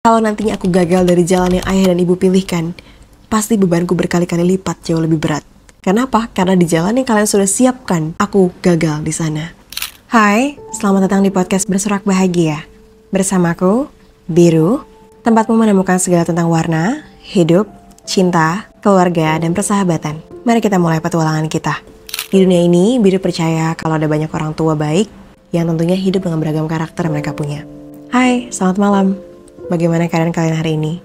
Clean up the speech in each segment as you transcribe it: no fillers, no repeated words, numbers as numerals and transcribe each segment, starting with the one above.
Kalau nantinya aku gagal dari jalan yang ayah dan ibu pilihkan, pasti bebanku berkali-kali lipat jauh lebih berat. Kenapa? Karena di jalan yang kalian sudah siapkan, aku gagal di sana. Hai, selamat datang di podcast Bersorak Bahagia. Bersamaku, Biru, tempatmu menemukan segala tentang warna, hidup, cinta, keluarga, dan persahabatan. Mari kita mulai petualangan kita. Di dunia ini, Biru percaya kalau ada banyak orang tua baik yang tentunya hidup dengan beragam karakter yang mereka punya. Hai, selamat malam. Bagaimana keadaan kalian hari ini?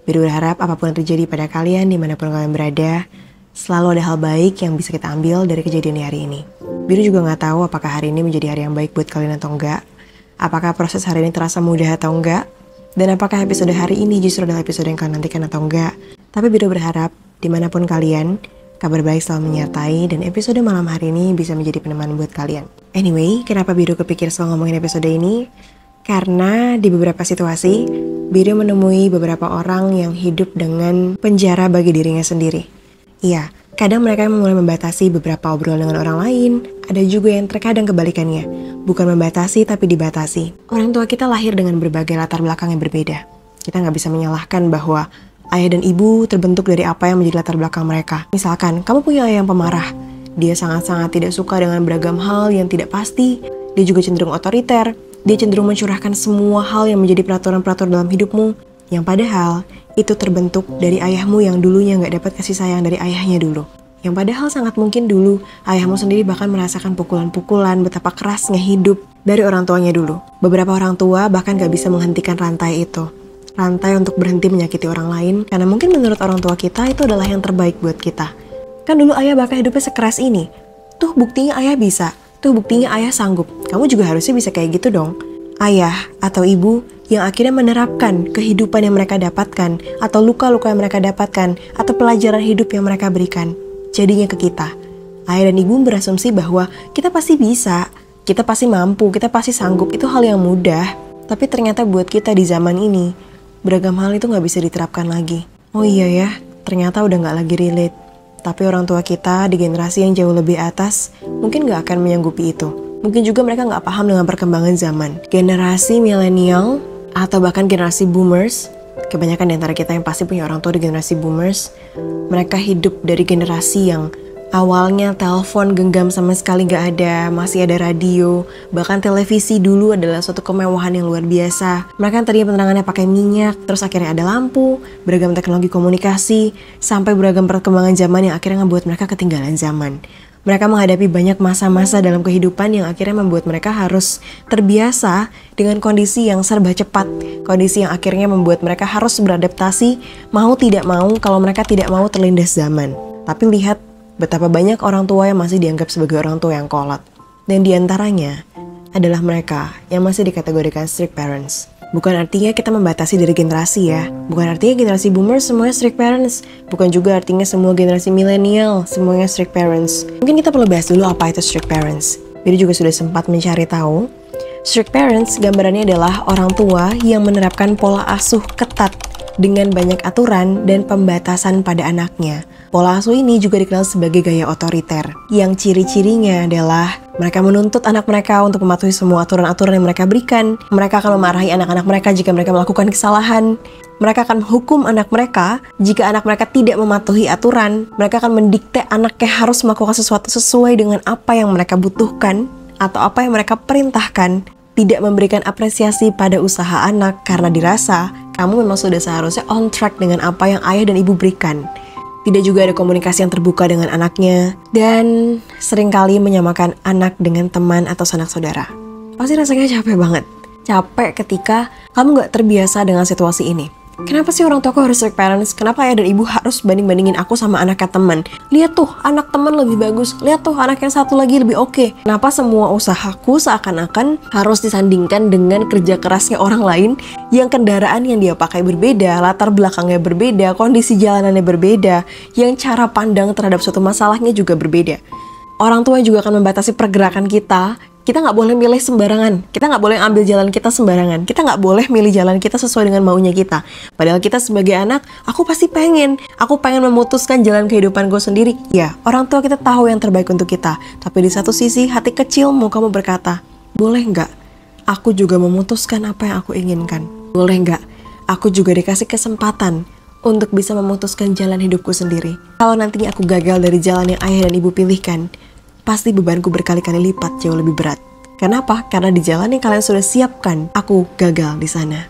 Biru berharap apapun yang terjadi pada kalian dimanapun kalian berada, selalu ada hal baik yang bisa kita ambil dari kejadian di hari ini. Biru juga gak tahu apakah hari ini menjadi hari yang baik buat kalian atau enggak, apakah proses hari ini terasa mudah atau enggak, dan apakah episode hari ini justru adalah episode yang kalian nantikan atau enggak. Tapi Biru berharap dimanapun kalian, kabar baik selalu menyertai dan episode malam hari ini bisa menjadi peneman buat kalian. Anyway, kenapa Biru kepikir soal ngomongin episode ini? Karena di beberapa situasi, Biru menemui beberapa orang yang hidup dengan penjara bagi dirinya sendiri. Iya, kadang mereka mulai membatasi beberapa obrolan dengan orang lain, ada juga yang terkadang kebalikannya. Bukan membatasi tapi dibatasi. Orang tua kita lahir dengan berbagai latar belakang yang berbeda. Kita nggak bisa menyalahkan bahwa ayah dan ibu terbentuk dari apa yang menjadi latar belakang mereka. Misalkan, kamu punya ayah yang pemarah. Dia sangat-sangat tidak suka dengan beragam hal yang tidak pasti. Dia juga cenderung otoriter. Dia cenderung mencurahkan semua hal yang menjadi peraturan-peraturan dalam hidupmu, yang padahal itu terbentuk dari ayahmu yang dulunya nggak dapat kasih sayang dari ayahnya dulu. Yang padahal sangat mungkin dulu ayahmu sendiri bahkan merasakan pukulan-pukulan betapa kerasnya hidup dari orang tuanya dulu. Beberapa orang tua bahkan nggak bisa menghentikan rantai itu. Rantai untuk berhenti menyakiti orang lain, karena mungkin menurut orang tua kita itu adalah yang terbaik buat kita. Kan dulu ayah bahkan hidupnya sekeras ini. Tuh buktinya ayah bisa. Tuh buktinya ayah sanggup. Kamu juga harusnya bisa kayak gitu dong. Ayah atau ibu yang akhirnya menerapkan kehidupan yang mereka dapatkan, atau luka-luka yang mereka dapatkan, atau pelajaran hidup yang mereka berikan, jadinya ke kita. Ayah dan ibu berasumsi bahwa kita pasti bisa, kita pasti mampu, kita pasti sanggup. Itu hal yang mudah. Tapi ternyata buat kita di zaman ini, beragam hal itu gak bisa diterapkan lagi. Oh iya ya, ternyata udah gak lagi relate. Tapi orang tua kita di generasi yang jauh lebih atas mungkin gak akan menyanggupi itu. Mungkin juga mereka gak paham dengan perkembangan zaman. Generasi milenial atau bahkan generasi boomers, kebanyakan di antara kita yang pasti punya orang tua di generasi boomers, mereka hidup dari generasi yang awalnya telepon genggam sama sekali gak ada, masih ada radio, bahkan televisi dulu adalah suatu kemewahan yang luar biasa. Mereka tadinya penerangannya pakai minyak, terus akhirnya ada lampu, beragam teknologi komunikasi, sampai beragam perkembangan zaman yang akhirnya membuat mereka ketinggalan zaman. Mereka menghadapi banyak masa-masa dalam kehidupan yang akhirnya membuat mereka harus terbiasa dengan kondisi yang serba cepat, kondisi yang akhirnya membuat mereka harus beradaptasi, mau tidak mau kalau mereka tidak mau terlindas zaman. Tapi lihat betapa banyak orang tua yang masih dianggap sebagai orang tua yang kolot. Dan diantaranya adalah mereka yang masih dikategorikan strict parents. Bukan artinya kita membatasi dari generasi ya. Bukan artinya generasi boomers semuanya strict parents. Bukan juga artinya semua generasi milenial semuanya strict parents. Mungkin kita perlu bahas dulu apa itu strict parents. Biru juga sudah sempat mencari tahu. Strict parents gambarannya adalah orang tua yang menerapkan pola asuh ketat dengan banyak aturan dan pembatasan pada anaknya. Pola asuh ini juga dikenal sebagai gaya otoriter, yang ciri-cirinya adalah mereka menuntut anak mereka untuk mematuhi semua aturan-aturan yang mereka berikan. Mereka akan memarahi anak-anak mereka jika mereka melakukan kesalahan. Mereka akan menghukum anak mereka jika anak mereka tidak mematuhi aturan. Mereka akan mendikte anaknya harus melakukan sesuatu sesuai dengan apa yang mereka butuhkan atau apa yang mereka perintahkan. Tidak memberikan apresiasi pada usaha anak karena dirasa kamu memang sudah seharusnya on track dengan apa yang ayah dan ibu berikan. Tidak juga ada komunikasi yang terbuka dengan anaknya, dan seringkali menyamakan anak dengan teman atau sanak saudara. Pasti rasanya capek banget. Capek ketika kamu gak terbiasa dengan situasi ini. Kenapa sih orang tuaku harus strict parents? Kenapa ayah dan ibu harus banding-bandingin aku sama anaknya teman? Lihat tuh, anak teman lebih bagus. Lihat tuh, anak yang satu lagi lebih oke. Kenapa semua usahaku seakan-akan harus disandingkan dengan kerja kerasnya orang lain yang kendaraan yang dia pakai berbeda, latar belakangnya berbeda, kondisi jalanannya berbeda, yang cara pandang terhadap suatu masalahnya juga berbeda. Orang tua juga akan membatasi pergerakan kita. Kita nggak boleh milih sembarangan. Kita nggak boleh ambil jalan kita sembarangan. Kita nggak boleh milih jalan kita sesuai dengan maunya kita. Padahal kita sebagai anak, aku pasti pengen. Aku pengen memutuskan jalan kehidupan gue sendiri. Ya, orang tua kita tahu yang terbaik untuk kita. Tapi di satu sisi, hati kecilmu kamu berkata, boleh nggak? Aku juga memutuskan apa yang aku inginkan. Boleh nggak? aku juga dikasih kesempatan untuk bisa memutuskan jalan hidupku sendiri. Kalau nantinya aku gagal dari jalan yang ayah dan ibu pilihkan, pasti bebanku berkali-kali lipat jauh lebih berat. Kenapa? Karena di jalan yang kalian sudah siapkan, aku gagal di sana.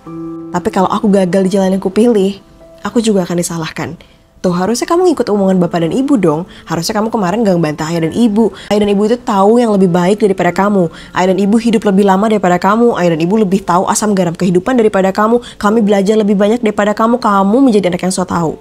Tapi kalau aku gagal di jalan yang kupilih, aku juga akan disalahkan. Tuh, harusnya kamu ngikut omongan bapak dan ibu dong. Harusnya kamu kemarin gak membantah ayah dan ibu. Ayah dan ibu itu tahu yang lebih baik daripada kamu. Ayah dan ibu hidup lebih lama daripada kamu. Ayah dan ibu lebih tahu asam garam kehidupan daripada kamu. Kami belajar lebih banyak daripada kamu. Kamu menjadi anak yang so tahu.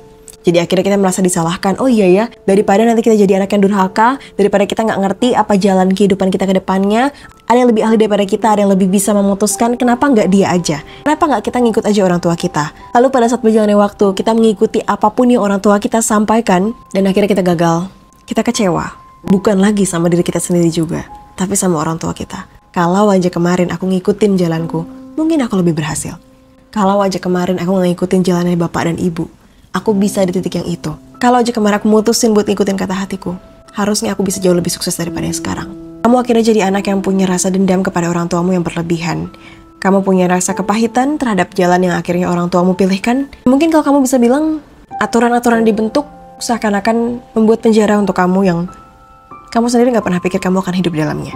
Jadi akhirnya kita merasa disalahkan. Oh iya ya, daripada nanti kita jadi anak yang durhaka, daripada kita nggak ngerti apa jalan kehidupan kita ke depannya, ada yang lebih ahli daripada kita, ada yang lebih bisa memutuskan, kenapa nggak dia aja? Kenapa nggak kita ngikut aja orang tua kita? Lalu pada saat berjalannya waktu, kita mengikuti apapun yang orang tua kita sampaikan, dan akhirnya kita gagal. Kita kecewa. Bukan lagi sama diri kita sendiri juga, tapi sama orang tua kita. Kalau aja kemarin aku ngikutin jalanku, mungkin aku lebih berhasil. Kalau aja kemarin aku nggak ngikutin jalannya bapak dan ibu, aku bisa di titik yang itu. Kalau aja kemarin aku mutusin buat ngikutin kata hatiku, harusnya aku bisa jauh lebih sukses daripada yang sekarang. Kamu akhirnya jadi anak yang punya rasa dendam kepada orang tuamu yang berlebihan. Kamu punya rasa kepahitan terhadap jalan yang akhirnya orang tuamu pilihkan. Mungkin kalau kamu bisa bilang, aturan-aturan dibentuk seakan-akan membuat penjara untuk kamu yang kamu sendiri gak pernah pikir kamu akan hidup di dalamnya.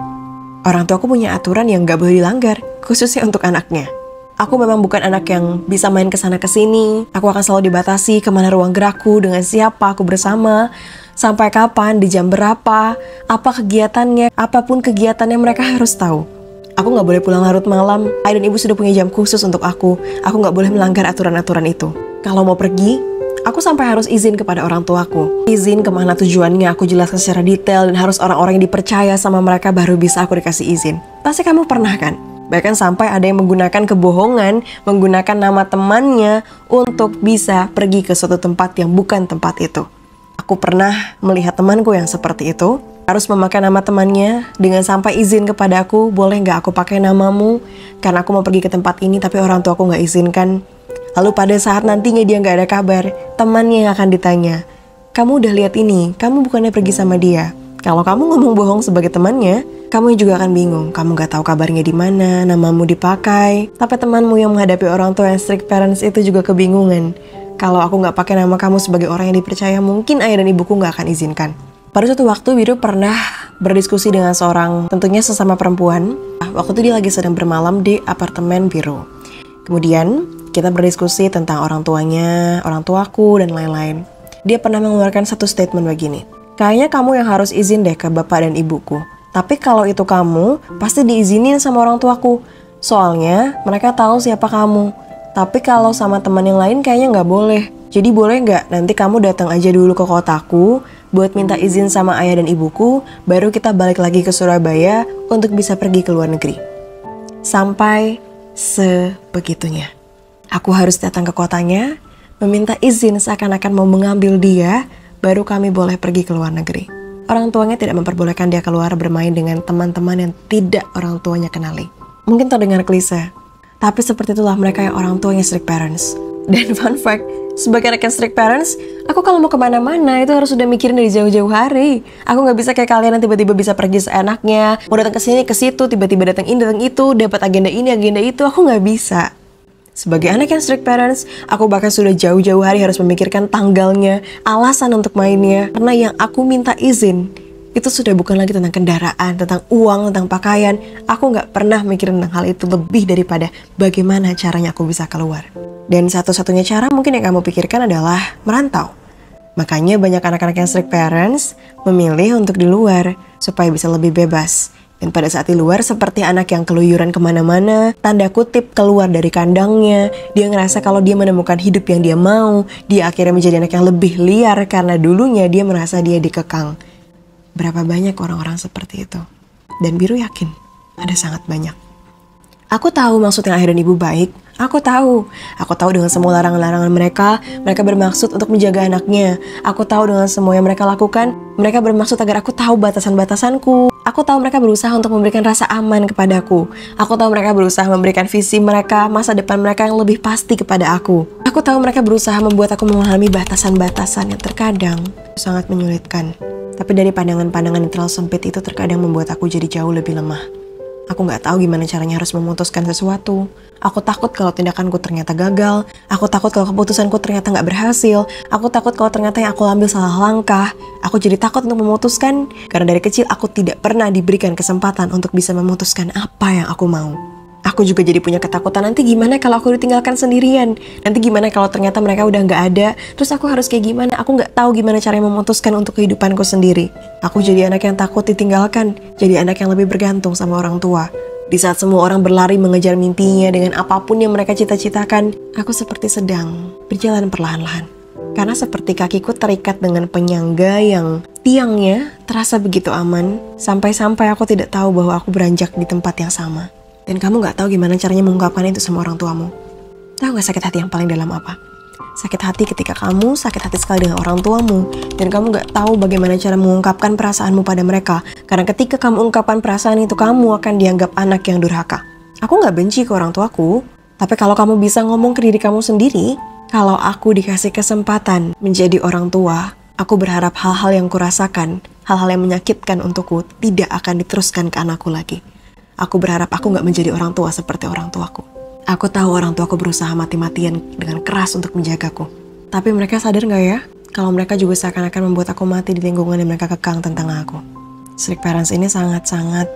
Orang tuaku punya aturan yang gak boleh dilanggar, khususnya untuk anaknya. Aku memang bukan anak yang bisa main kesana kesini. Aku akan selalu dibatasi kemana ruang gerakku, dengan siapa aku bersama, sampai kapan, di jam berapa, apa kegiatannya, apapun kegiatannya mereka harus tahu. Aku gak boleh pulang larut malam. Ayah dan ibu sudah punya jam khusus untuk aku. Aku gak boleh melanggar aturan-aturan itu. Kalau mau pergi, aku sampai harus izin kepada orang tuaku. Izin kemana tujuannya aku jelaskan secara detail, dan harus orang-orang yang dipercaya sama mereka baru bisa aku dikasih izin. Pasti kamu pernah kan? Bahkan sampai ada yang menggunakan kebohongan, menggunakan nama temannya untuk bisa pergi ke suatu tempat yang bukan tempat itu. Aku pernah melihat temanku yang seperti itu, harus memakai nama temannya dengan sampai izin kepada aku, boleh nggak aku pakai namamu, karena aku mau pergi ke tempat ini tapi orang tua aku nggak izinkan. Lalu pada saat nantinya dia nggak ada kabar, temannya yang akan ditanya, kamu udah lihat ini, kamu bukannya pergi sama dia. Kalau kamu ngomong bohong sebagai temannya, kamu juga akan bingung. Kamu gak tahu kabarnya di mana, namamu dipakai. Tapi temanmu yang menghadapi orang tua yang strict parents itu juga kebingungan. Kalau aku gak pakai nama kamu sebagai orang yang dipercaya, mungkin ayah dan ibuku gak akan izinkan. Pada suatu waktu, Biru pernah berdiskusi dengan seorang, tentunya sesama perempuan. Waktu itu dia lagi sedang bermalam di apartemen Biru. Kemudian, kita berdiskusi tentang orang tuanya, orang tuaku, dan lain-lain. Dia pernah mengeluarkan satu statement begini. Kayaknya kamu yang harus izin deh ke bapak dan ibuku. Tapi kalau itu kamu, pasti diizinin sama orang tuaku. Soalnya mereka tahu siapa kamu. Tapi kalau sama teman yang lain kayaknya nggak boleh. Jadi boleh nggak nanti kamu datang aja dulu ke kotaku buat minta izin sama ayah dan ibuku, baru kita balik lagi ke Surabaya untuk bisa pergi ke luar negeri. Sampai sebegitunya. Aku harus datang ke kotanya, meminta izin seakan-akan mau mengambil dia, baru kami boleh pergi ke luar negeri. Orang tuanya tidak memperbolehkan dia keluar bermain dengan teman-teman yang tidak orang tuanya kenali. Mungkin terdengar klise, tapi seperti itulah mereka yang orang tuanya strict parents. Dan fun fact, sebagai anak yang strict parents, aku kalau mau kemana-mana itu harus udah mikirin dari jauh-jauh hari. Aku nggak bisa kayak kalian yang tiba-tiba bisa pergi seenaknya, mau datang ke sini ke situ, tiba-tiba datang ini datang itu, dapat agenda ini agenda itu, aku nggak bisa. Sebagai anak yang strict parents, aku bahkan sudah jauh-jauh hari harus memikirkan tanggalnya, alasan untuk mainnya. Karena yang aku minta izin, itu sudah bukan lagi tentang kendaraan, tentang uang, tentang pakaian. Aku nggak pernah mikirin tentang hal itu lebih daripada bagaimana caranya aku bisa keluar. Dan satu-satunya cara mungkin yang kamu pikirkan adalah merantau. Makanya banyak anak-anak yang strict parents memilih untuk di luar, supaya bisa lebih bebas. Dan pada saat di luar seperti anak yang keluyuran kemana-mana, tanda kutip keluar dari kandangnya, dia ngerasa kalau dia menemukan hidup yang dia mau, dia akhirnya menjadi anak yang lebih liar karena dulunya dia merasa dia dikekang. Berapa banyak orang-orang seperti itu? Dan Biru yakin, ada sangat banyak. Aku tahu maksudnya ayah dan ibu baik, aku tahu dengan semua larangan-larangan mereka bermaksud untuk menjaga anaknya. Aku tahu dengan semua yang mereka lakukan, mereka bermaksud agar aku tahu batasan-batasanku. Aku tahu mereka berusaha untuk memberikan rasa aman kepadaku. Aku tahu mereka berusaha memberikan visi mereka, masa depan mereka yang lebih pasti kepada aku. Aku tahu mereka berusaha membuat aku memahami batasan-batasan yang terkadang sangat menyulitkan. Tapi dari pandangan-pandangan yang terlalu sempit itu terkadang membuat aku jadi jauh lebih lemah. Aku nggak tahu gimana caranya harus memutuskan sesuatu. Aku takut kalau tindakanku ternyata gagal. Aku takut kalau keputusanku ternyata nggak berhasil. Aku takut kalau ternyata yang aku ambil salah langkah. Aku jadi takut untuk memutuskan karena dari kecil aku tidak pernah diberikan kesempatan untuk bisa memutuskan apa yang aku mau. Aku juga jadi punya ketakutan, nanti gimana kalau aku ditinggalkan sendirian? Nanti gimana kalau ternyata mereka udah nggak ada? Terus aku harus kayak gimana? Aku nggak tahu gimana caranya memutuskan untuk kehidupanku sendiri. Aku jadi anak yang takut ditinggalkan, jadi anak yang lebih bergantung sama orang tua. Di saat semua orang berlari mengejar mimpinya dengan apapun yang mereka cita-citakan, aku seperti sedang berjalan perlahan-lahan. Karena seperti kakiku terikat dengan penyangga yang tiangnya terasa begitu aman, sampai-sampai aku tidak tahu bahwa aku beranjak di tempat yang sama. Dan kamu gak tahu gimana caranya mengungkapkan itu sama orang tuamu. Tahu gak sakit hati yang paling dalam apa? Sakit hati ketika kamu sakit hati sekali dengan orang tuamu, dan kamu gak tahu bagaimana cara mengungkapkan perasaanmu pada mereka. Karena ketika kamu ungkapkan perasaan itu, kamu akan dianggap anak yang durhaka. Aku gak benci ke orang tuaku, tapi kalau kamu bisa ngomong ke diri kamu sendiri, kalau aku dikasih kesempatan menjadi orang tua, aku berharap hal-hal yang kurasakan, hal-hal yang menyakitkan untukku tidak akan diteruskan ke anakku lagi. Aku berharap aku gak menjadi orang tua seperti orang tuaku. Aku tahu orang tuaku berusaha mati-matian dengan keras untuk menjagaku. Tapi mereka sadar gak ya? Kalau mereka juga seakan-akan membuat aku mati di lingkungan yang mereka kekang tentang aku. Strict parents ini sangat-sangat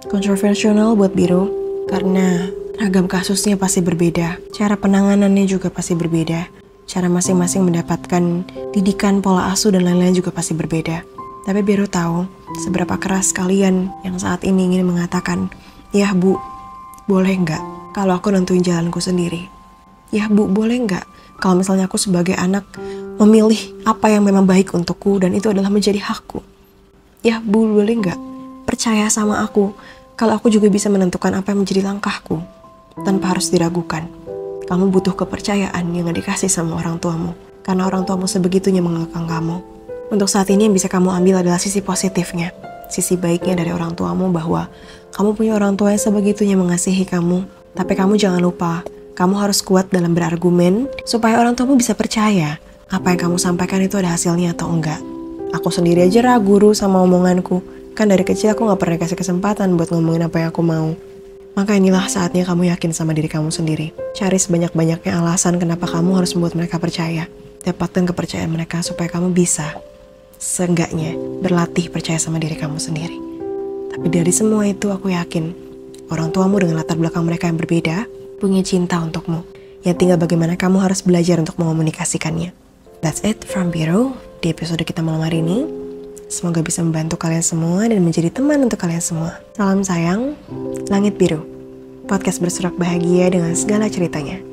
kontroversial buat Biru. Karena ragam kasusnya pasti berbeda. Cara penanganannya juga pasti berbeda. Cara masing-masing mendapatkan didikan, pola asuh, dan lain-lain juga pasti berbeda. Tapi Biru tahu seberapa keras kalian yang saat ini ingin mengatakan, "Ya Bu, boleh nggak kalau aku nentuin jalanku sendiri? Ya Bu, boleh nggak kalau misalnya aku sebagai anak memilih apa yang memang baik untukku dan itu adalah menjadi hakku? Ya Bu, boleh nggak percaya sama aku kalau aku juga bisa menentukan apa yang menjadi langkahku tanpa harus diragukan?" Kamu butuh kepercayaan yang gak dikasih sama orang tuamu, karena orang tuamu sebegitunya mengekang kamu. Untuk saat ini yang bisa kamu ambil adalah sisi positifnya, sisi baiknya dari orang tuamu, bahwa kamu punya orang tua yang sebegitunya mengasihi kamu. Tapi kamu jangan lupa, kamu harus kuat dalam berargumen supaya orang tuamu bisa percaya apa yang kamu sampaikan itu ada hasilnya atau enggak. Aku sendiri aja ragu sama omonganku. Kan dari kecil aku gak pernah kasih kesempatan buat ngomongin apa yang aku mau. Maka inilah saatnya kamu yakin sama diri kamu sendiri. Cari sebanyak-banyaknya alasan kenapa kamu harus membuat mereka percaya. Dapatkan kepercayaan mereka supaya kamu bisa seenggaknya berlatih percaya sama diri kamu sendiri. Tapi dari semua itu aku yakin orang tuamu dengan latar belakang mereka yang berbeda punya cinta untukmu. Ya tinggal bagaimana kamu harus belajar untuk mengomunikasikannya. That's it from Biru di episode kita malam hari ini. Semoga bisa membantu kalian semua dan menjadi teman untuk kalian semua. Salam sayang, Langit Biru. Podcast bersorak bahagia dengan segala ceritanya.